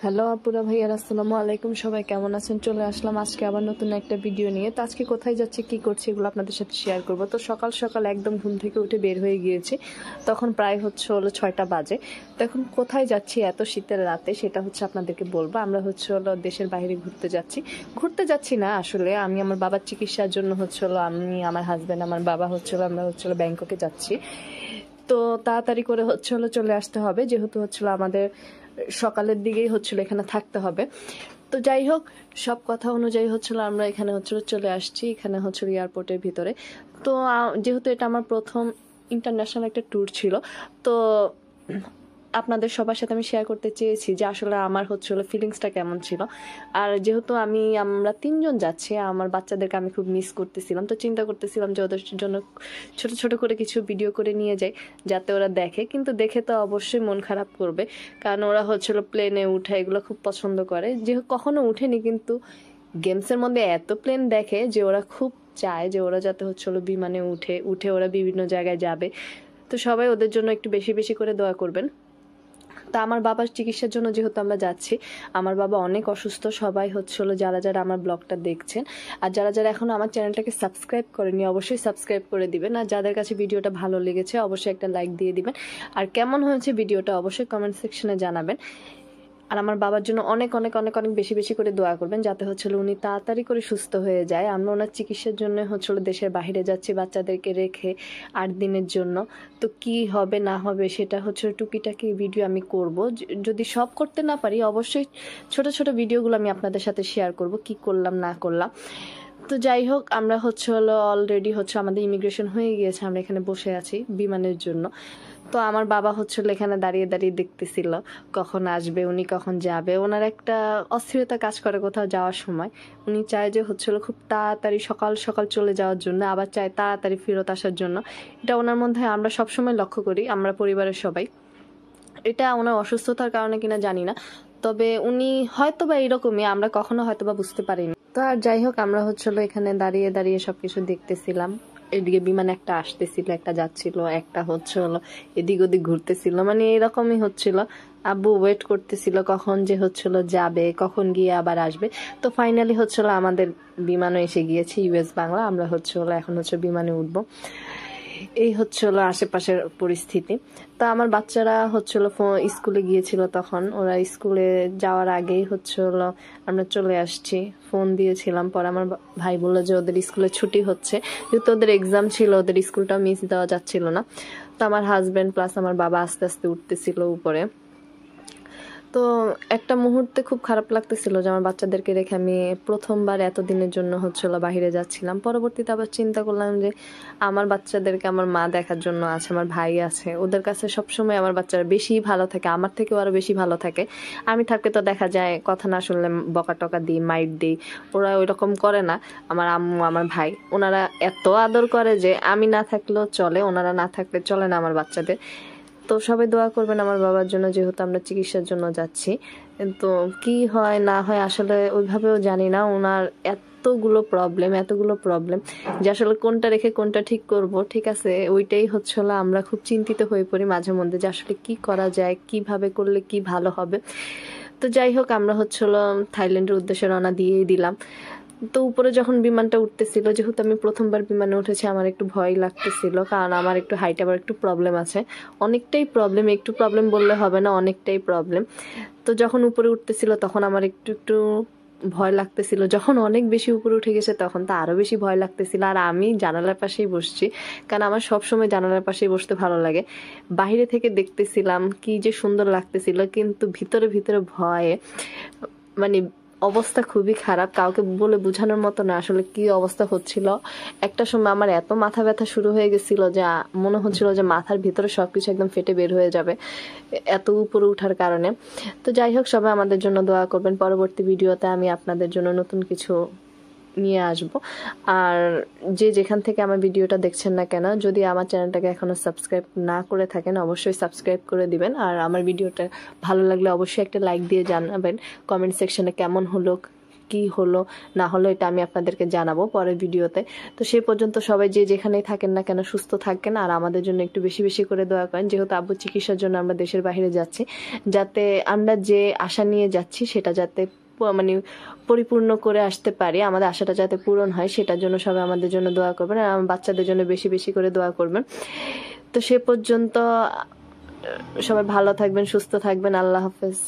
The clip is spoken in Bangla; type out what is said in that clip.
হ্যালো আপুরা ভাইয়ার আসসালামু আলাইকুম, সবাই কেমন আছেন? চলে আসলাম আজকে আবার নতুন একটা ভিডিও নিয়ে। তো আজকে কোথায় যাচ্ছি, কি করছি, এগুলো আপনাদের সাথে শেয়ার করব। তো সকাল সকাল একদম ঘুম থেকে উঠে বের হয়ে গিয়েছি, তখন প্রায় হলো 6টা বাজে। তো এখন কোথায় যাচ্ছি এত শীতের রাতে সেটা আপনাদেরকে বলবো। আমরা হলো দেশের বাইরে ঘুরতে যাচ্ছি না, আসলে আমি আমার বাবার চিকিৎসার জন্য আমি, আমার হাজব্যান্ড, আমার বাবা আমরা ব্যাংককে যাচ্ছি। তো তাড়াতাড়ি করে চলে আসতে হবে, যেহেতু আমাদের সকালের দিকেই এখানে থাকতে হবে। তো যাই হোক, সব কথা অনুযায়ী আমরা এখানে চলে আসছি, এখানে এয়ারপোর্টের ভিতরে। তো যেহেতু এটা আমার প্রথম ইন্টারন্যাশনাল একটা ট্যুর ছিল, তো আপনাদের সবার সাথে আমি শেয়ার করতে চেয়েছি যে আসলে আমার ফিলিংসটা কেমন ছিল। আর যেহেতু আমরা 3জন যাচ্ছি, আমার বাচ্চাদেরকে আমি খুব মিস করতেছিলাম। তো চিন্তা করতেছিলাম যে ওদের জন্য ছোট ছোট করে কিছু ভিডিও করে নিয়ে যাই, যাতে ওরা দেখে। কিন্তু দেখে তো অবশ্যই মন খারাপ করবে, কারণ ওরা প্লেনে উঠে এগুলো খুব পছন্দ করে। যে কখনো উঠেনি, কিন্তু গেমসের মধ্যে এত প্লেন দেখে যে ওরা খুব চায় যে ওরা যাতে বিমানে উঠে ওরা বিভিন্ন জায়গায় যাবে। তো সবাই ওদের জন্য একটু বেশি বেশি করে দোয়া করবেন। তা আমার বাবার চিকিৎসার জন্য যেহেতু আমরা যাচ্ছি, আমার বাবা অনেক অসুস্থ। সবাই যারা যারা আমার ব্লগটা দেখছেন আর যারা যারা এখনো আমার চ্যানেলটাকে সাবস্ক্রাইব করেনি, অবশ্যই সাবস্ক্রাইব করে দিবেন। আর যাদের কাছে ভিডিওটা ভালো লেগেছে অবশ্যই একটা লাইক দিয়ে দিবেন। আর কেমন হয়েছে ভিডিওটা অবশ্যই কমেন্ট সেকশনে জানাবেন। আর আমার বাবার জন্য অনেক অনেক অনেক অনেক বেশি বেশি করে দোয়া করবেন, যাতে উনি তাড়াতাড়ি করে সুস্থ হয়ে যায়। আমরা ওনার চিকিৎসার জন্য দেশের বাইরে যাচ্ছি বাচ্চাদেরকে রেখে 8 দিনের জন্য। তো কি হবে না হবে সেটা টুকিটাকি ভিডিও আমি করব। যদি সব করতে না পারি, অবশ্যই ছোট ছোট ভিডিওগুলো আমি আপনাদের সাথে শেয়ার করব, কি করলাম না করলাম। তো যাই হোক, আমরা অলরেডি আমাদের ইমিগ্রেশন হয়ে গিয়েছে, আমরা এখানে বসে আছি বিমানের জন্য। তো আমার বাবা এখানে দাঁড়িয়ে দাঁড়িয়ে দেখতেছিল কখন আসবে, উনি কখন যাবে। ওনার একটা অস্থিরতা কাজ করে কোথাও যাওয়ার সময়। উনি চায় যে খুব তাড়াতাড়ি সকাল সকাল চলে যাওয়ার জন্য, আবার চায় তাড়াতাড়ি ফেরত আসার জন্য। এটা ওনার মধ্যে আমরা সবসময় লক্ষ্য করি, আমরা পরিবারের সবাই। এটা ওনার অসুস্থতার কারণে কিনা জানি না, তবে উনি হয়তোবা এরকমই, আমরা কখনো হয়তোবা বুঝতে পারিনি। তো আর যাই হোক, আমরা এখানে দাঁড়িয়ে দাঁড়িয়ে সবকিছু দেখতেছিলাম। এদিকে বিমান একটা আসতেছিল, একটা যাচ্ছিল, একটা এদিক ওদিক ঘুরতেছিল, মানে এরকমই হচ্ছিল। আব্বু ওয়েট করতেছিল কখন যে যাবে, কখন গিয়ে আবার আসবে। তো ফাইনালি আমাদের বিমানও এসে গিয়েছে, ইউএস বাংলা। আমরা এখন বিমানে উঠবো। এই আশেপাশের পরিস্থিতি। তো আমার বাচ্চারা স্কুলে গিয়েছিল, তখন ওরা স্কুলে যাওয়ার আগেই আমরা চলে আসছি। ফোন দিয়েছিলাম, পরে আমার ভাই বললো যে ওদের স্কুলে ছুটি হচ্ছে, যেহেতু ওদের এক্সাম ছিল, ওদের স্কুলটা মিস দেওয়া যাচ্ছিল না। তো আমার হাজবেন্ড প্লাস আমার বাবা আস্তে আস্তে উঠতেছিল উপরে। তো একটা মুহূর্তে খুব খারাপ লাগতেছিল যে আমার বাচ্চাদেরকে রেখে আমি প্রথমবার এতদিনের জন্য বাহিরে যাচ্ছিলাম। পরবর্তীতে আবার চিন্তা করলাম যে আমার বাচ্চাদেরকে আমার মা দেখার জন্য আছে, আমার ভাই আছে, ওদের কাছে সবসময় আমার বাচ্চারা বেশি ভালো থাকে, আমার থেকেও আরো বেশি ভালো থাকে। আমি থাকলে তো দেখা যায় কথা না শুনলে বকা টকা দিই, মাইট দিই, ওরা ওই রকম করে না। আমার আম্মু, আমার ভাই, ওনারা এত আদর করে যে আমি না থাকলেও চলে, ওনারা না থাকলে চলে না আমার বাচ্চাদের। তো সবাই দোয়া করবেন আমার বাবার জন্য, যেহেতু আমরা চিকিৎসার জন্য যাচ্ছি। তো কি হয় না হয় আসলে ওইভাবেও জানি না। ওনার এতগুলো প্রবলেম যে আসলে কোনটা রেখে কোনটা ঠিক করব। ঠিক আছে, ওইটাই আমরা খুব চিন্তিত হয়ে পড়ি মাঝে মধ্যে যে আসলে কি করা যায়, কিভাবে করলে কি ভালো হবে। তো যাই হোক, আমরা থাইল্যান্ডের উদ্দেশ্যে রওনা দিয়েই দিলাম। তো উপরে যখন বিমানটা উঠতেছিল, যেহেতু আমি প্রথমবার বিমানে উঠেছি, আমার একটু ভয় লাগতেছিল, কারণ আমার একটু হাইট আবার একটু প্রবলেম আছে, অনেকটাই প্রবলেম, একটু প্রবলেম বললে হবে না, অনেকটাই প্রবলেম। তো যখন উপরে উঠতেছিল তখন আমার একটু একটু ভয় লাগতেছিল। যখন অনেক বেশি উপরে উঠে গেছে তখন তো আরো বেশি ভয় লাগতেছিল। আর আমি জানালার পাশেই বসছি, কারণ আমার সবসময় জানালার পাশেই বসতে ভালো লাগে। বাইরে থেকে দেখতেছিলাম কি যে সুন্দর লাগতেছিল, কিন্তু ভিতরে ভিতরে ভয়ে মানে অবস্থা খুবই খারাপ, কাউকে বলে বোঝানোর মতো না আসলে কি অবস্থা হচ্ছিল। একটা সময় আমার এত মাথা ব্যথা শুরু হয়ে গেছিল যে মনে হচ্ছিল যে মাথার ভিতরে সবকিছু একদম ফেটে বের হয়ে যাবে এত উপরে উঠার কারণে। তো যাই হোক, সবাই আমাদের জন্য দোয়া করবেন। পরবর্তী ভিডিওতে আমি আপনাদের জন্য নতুন কিছু নিয়ে আসব। আর যে যেখান থেকে আমার ভিডিওটা দেখছেন না কেন, যদি আমার চ্যানেলটাকে এখনো সাবস্ক্রাইব না করে থাকেন অবশ্যই সাবস্ক্রাইব করে দিবেন। আর আমার ভিডিওটা ভালো লাগলে অবশ্যই একটা লাইক দিয়ে জানাবেন কমেন্ট সেকশনে কেমন হলো, কি হলো না হলো এটা আমি আপনাদেরকে জানাবো পরের ভিডিওতে। তো সেই পর্যন্ত সবাই যে যেখানেই থাকেন না কেন সুস্থ থাকেন, আর আমাদের জন্য একটু বেশি বেশি করে দোয়া করেন, যেহেতু আব্বু চিকিৎসার জন্য আমরা দেশের বাইরে যাচ্ছি, যাতে আমরা যে আশা নিয়ে যাচ্ছি সেটা যাতে মানে পরিপূর্ণ করে আসতে পারি, আমাদের আশাটা যাতে পূরণ হয় সেটার জন্য সবাই আমাদের জন্য দোয়া করবেন, আর আমার বাচ্চাদের জন্য বেশি বেশি করে দোয়া করবেন। তো সে পর্যন্ত সবাই ভালো থাকবেন, সুস্থ থাকবেন। আল্লাহ হাফেজ।